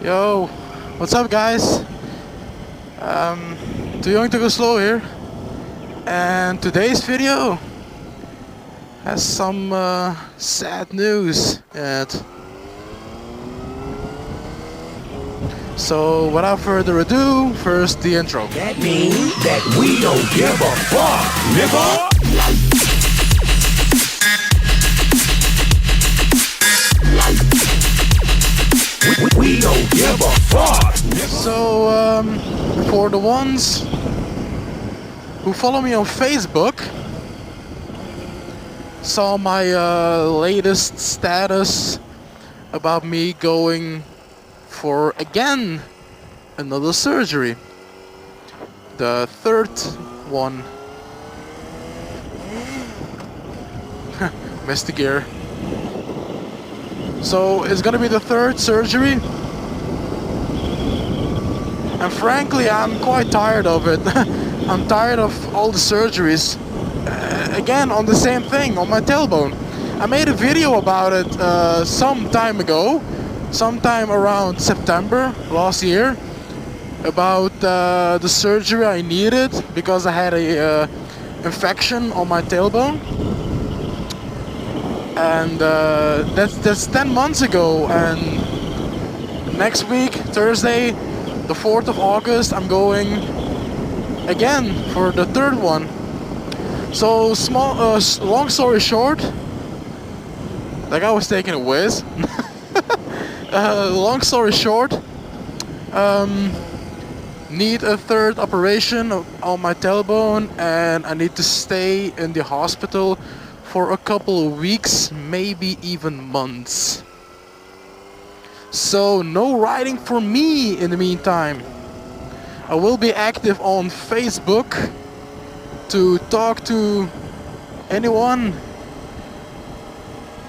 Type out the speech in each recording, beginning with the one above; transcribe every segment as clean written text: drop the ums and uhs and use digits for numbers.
Yo, what's up guys? Too young to go slow here. And today's video has some sad news in it. So without further ado, first the intro. That means that we don't give a fuck, nigga. We don't give a fuck, nigga. So for the ones who follow me on Facebook, saw my latest status about me going for again another surgery, the third one. Missed the gear. So it's gonna be the third surgery, and frankly I'm quite tired of it. I'm tired of all the surgeries. Again on the same thing, on my tailbone. I made a video about it some time ago, sometime around September last year, about the surgery I needed because I had a infection on my tailbone. And that's 10 months ago, and next week, Thursday, the 4th of August, I'm going again for the third one. So long story short, that guy was taking a whiz. Long story short, need a third operation on my tailbone, and I need to stay in the hospital for a couple of weeks, maybe even months. So no riding for me in the meantime. I will be active on Facebook to talk to anyone.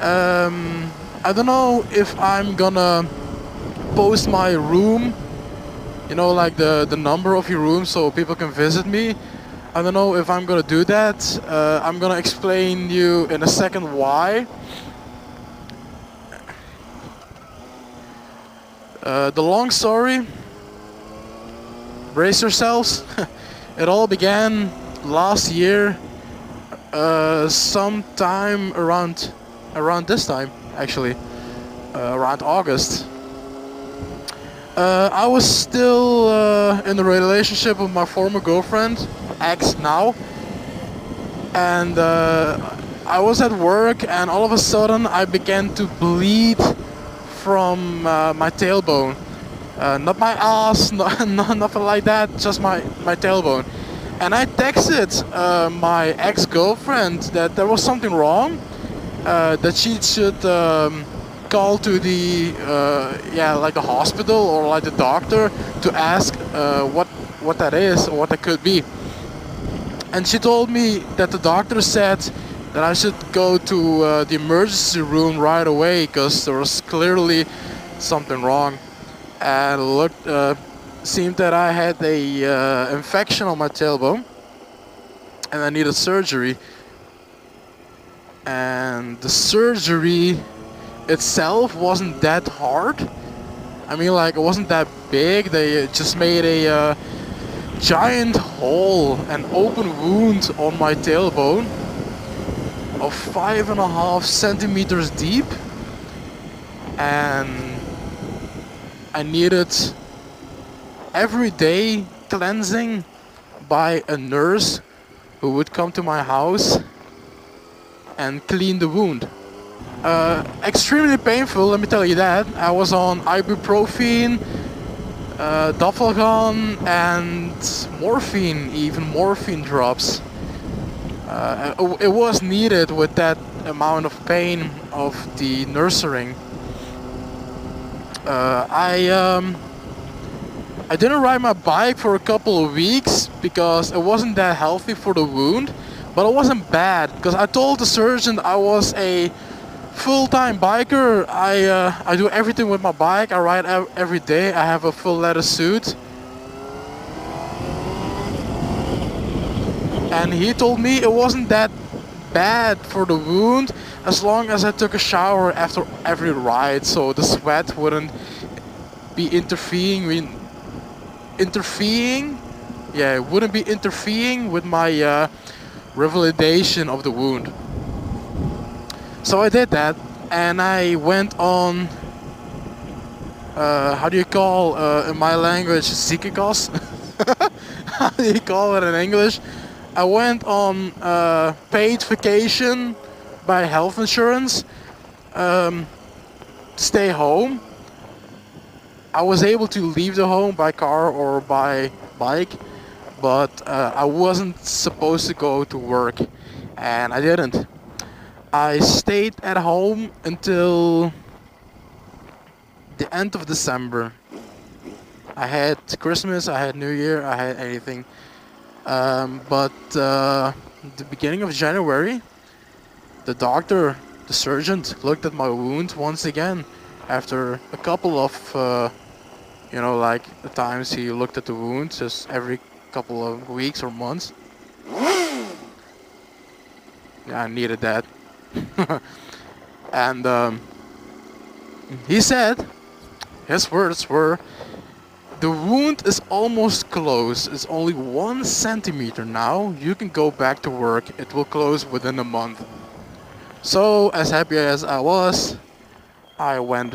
I don't know if I'm gonna post my room, you know, like the number of your room so people can visit me. I don't know if I'm gonna do that. I'm gonna explain you in a second why. The long story, brace yourselves. It all began last year, sometime around this time, actually, around August. I was still in a relationship with my former girlfriend, ex now, and I was at work, and all of a sudden I began to bleed from my tailbone. Not my ass, nothing like that, just my tailbone. And I texted my ex-girlfriend that there was something wrong, that she should call to the like the hospital or like the doctor to ask what that is or what that could be. And she told me that the doctor said that I should go to the emergency room right away because there was clearly something wrong. And looked, seemed that I had a infection on my tailbone and I needed surgery. And the surgery itself wasn't that hard. I mean, like, it wasn't that big. They just made a giant hole, an open wound on my tailbone of 5.5 centimeters deep, and I needed everyday cleansing by a nurse who would come to my house and clean the wound. Extremely painful, let me tell you that. I was on ibuprofen, Dofalgon, and morphine drops. It was needed with that amount of pain of the nursing. I didn't ride my bike for a couple of weeks because it wasn't that healthy for the wound, but it wasn't bad because I told the surgeon I was a full-time biker. I do everything with my bike. I ride every day. I have a full leather suit. And he told me it wasn't that bad for the wound as long as I took a shower after every ride, so the sweat wouldn't be interfering. Yeah, it wouldn't be interfering with my revalidation of the wound. So I did that, and I went on. How do you call in my language ziekenhuis? How do you call it in English? I went on paid vacation by health insurance to stay home. I was able to leave the home by car or by bike, but I wasn't supposed to go to work, and I didn't. I stayed at home until the end of December. I had Christmas, I had New Year, I had anything. But the beginning of January, the doctor, the surgeon, looked at my wound once again. After a couple of, like the times he looked at the wound, just every couple of weeks or months. Yeah, I needed that. And he said, his words were, "The wound is almost closed. It's only 1 centimeter now. You can go back to work. It will close within a month." So, as happy as I was, I went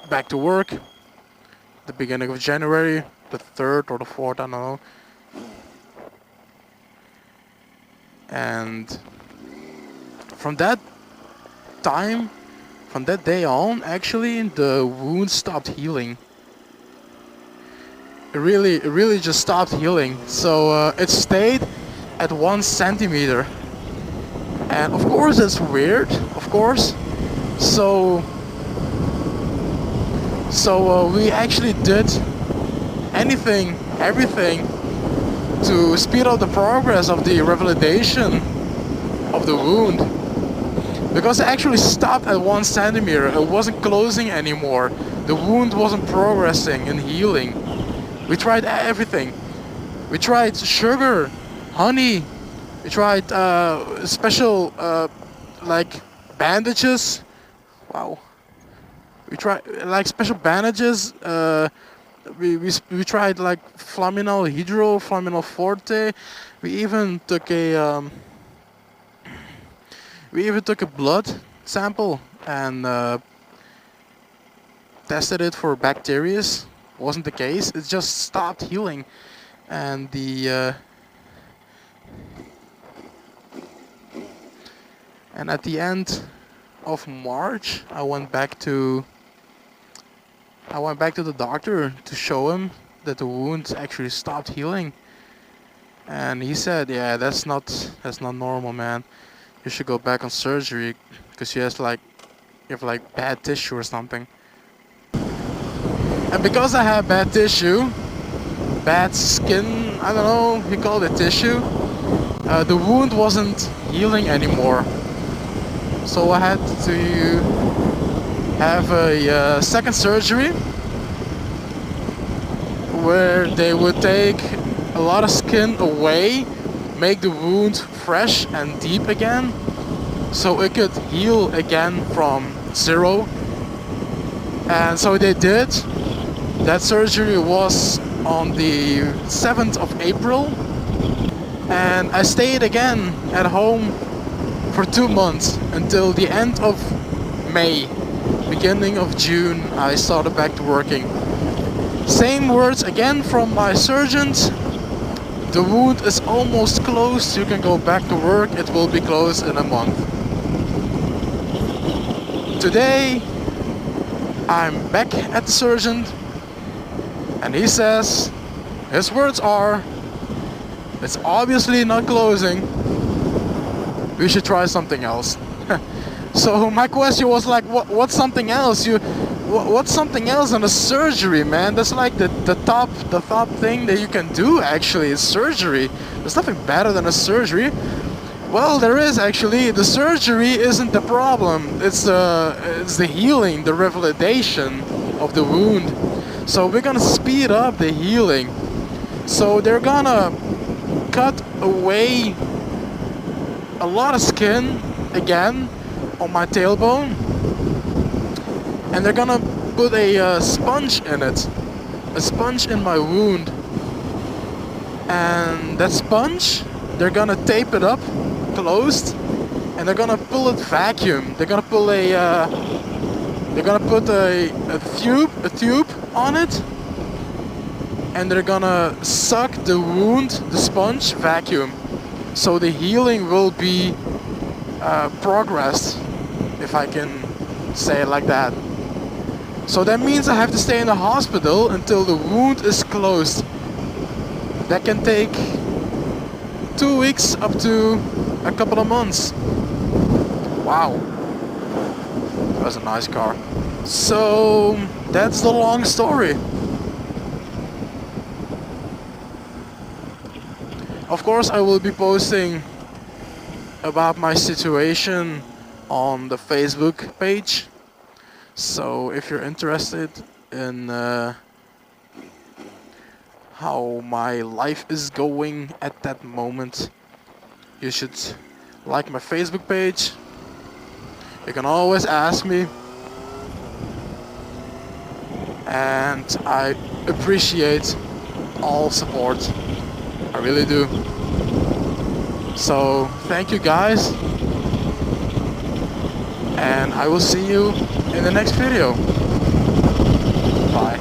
back to work. The beginning of January, the 3rd or the 4th, I don't know. And from that time, from that day on, actually, the wound stopped healing. It really just stopped healing. So it stayed at 1 centimeter. And of course it's weird, of course. So we actually did everything to speed up the progress of the revalidation of the wound. Because it actually stopped at 1 centimeter. It wasn't closing anymore. The wound wasn't progressing and healing. We tried everything. We tried sugar, honey. We tried special like bandages. Wow. We tried like special bandages. We tried like Flaminol Hydro, Flaminol Forte. We even took a blood sample and tested it for bacteria. Wasn't the case. It just stopped healing, and and at the end of March, I went back to the doctor to show him that the wound actually stopped healing, and he said, "Yeah, that's not normal, man. You should go back on surgery because you have like bad tissue or something." And because I have bad tissue, bad skin, I don't know, he called it tissue, the wound wasn't healing anymore. So I had to have a second surgery where they would take a lot of skin away, make the wound fresh and deep again, so it could heal again from zero. And so they did. That surgery was on the 7th of April, and I stayed again at home for 2 months until the end of May. Beginning of June, I started back to working. Same words again from my surgeons. The wound is almost closed. You can go back to work. It will be closed in a month. Today, I'm back at the surgeon, and he says, his words are, "It's obviously not closing. We should try something else." So my question was like, what's something else? What's something else than a surgery, man? That's like the top thing that you can do. Actually, is surgery. There's nothing better than a surgery. Well, there is actually. The surgery isn't the problem. It's the healing, the revalidation of the wound. So we're gonna speed up the healing. So they're gonna cut away a lot of skin again on my tailbone, and they're gonna put a sponge in it. a sponge in my wound, and that sponge, they're gonna tape it up closed, and they're gonna pull it vacuum. They're gonna pull they're gonna put a tube on it, and they're gonna suck the wound, the sponge, vacuum. So the healing will be progressed, if I can say it like that. So that means I have to stay in the hospital until the wound is closed. That can take 2 weeks up to a couple of months. Wow. That was a nice car. So that's the long story. Of course, I will be posting about my situation on the Facebook page. So if you're interested in how my life is going at that moment, you should like my Facebook page. You can always ask me, and I appreciate all support. I really do. So thank you guys, and I will see you in the next video. Bye.